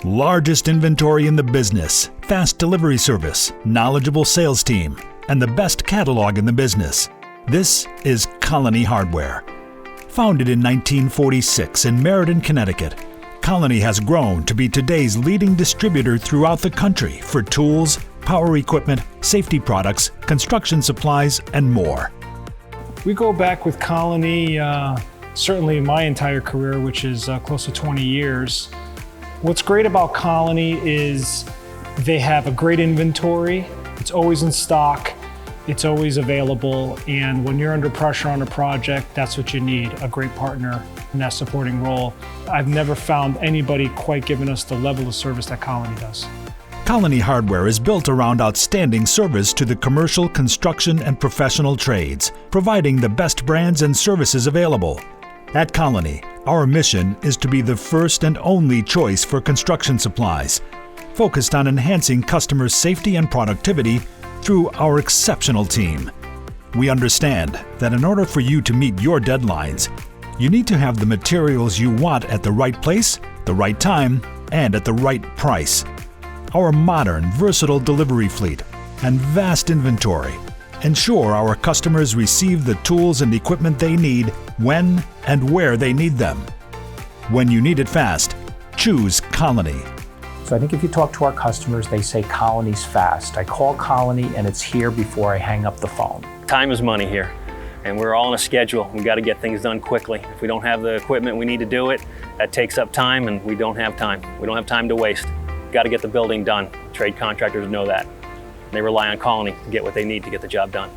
Largest inventory in the business, fast delivery service, knowledgeable sales team, and the best catalog in the business. This is Colony Hardware. Founded in 1946 in Meriden, Connecticut, Colony has grown to be today's leading distributor throughout the country for tools, power equipment, safety products, construction supplies, and more. We go back with Colony, certainly my entire career, which is close to 20 years. What's great about Colony is they have a great inventory. It's always in stock. It's always available. And when you're under pressure on a project, that's what you need, a great partner in that supporting role. I've never found anybody quite giving us the level of service that Colony does. Colony Hardware is built around outstanding service to the commercial, construction, and professional trades, providing the best brands and services available. At Colony, our mission is to be the first and only choice for construction supplies, focused on enhancing customer safety and productivity through our exceptional team. We understand that in order for you to meet your deadlines, you need to have the materials you want at the right place, the right time, and at the right price. Our modern, versatile delivery fleet and vast inventory ensure our customers receive the tools and equipment they need when and where they need them. When you need it fast, choose Colony. So I think if you talk to our customers, they say Colony's fast. I call Colony and it's here before I hang up the phone. Time is money here, and we're all on a schedule. We've got to get things done quickly. If we don't have the equipment we need to do it, that takes up time, and we don't have time. We don't have time to waste. We've got to get the building done. Trade contractors know that. They rely on Colony to get what they need to get the job done.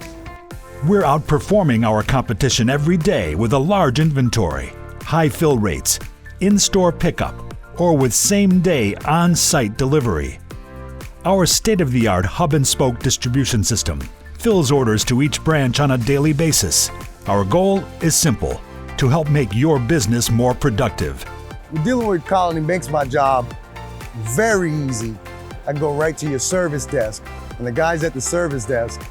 We're outperforming our competition every day with a large inventory, high fill rates, in-store pickup, or with same-day on-site delivery. Our state-of-the-art hub-and-spoke distribution system fills orders to each branch on a daily basis. Our goal is simple: to help make your business more productive. Dealing with Colony makes my job very easy. I can go right to your service desk, and the guys at the service desk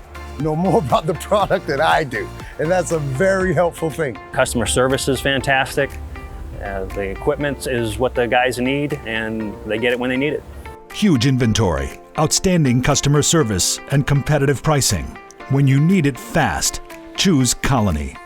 know more about the product than I do, and that's a very helpful thing. Customer service is fantastic. The equipment is what the guys need, and they get it when they need it. Huge inventory, outstanding customer service, and competitive pricing. When you need it fast, choose Colony.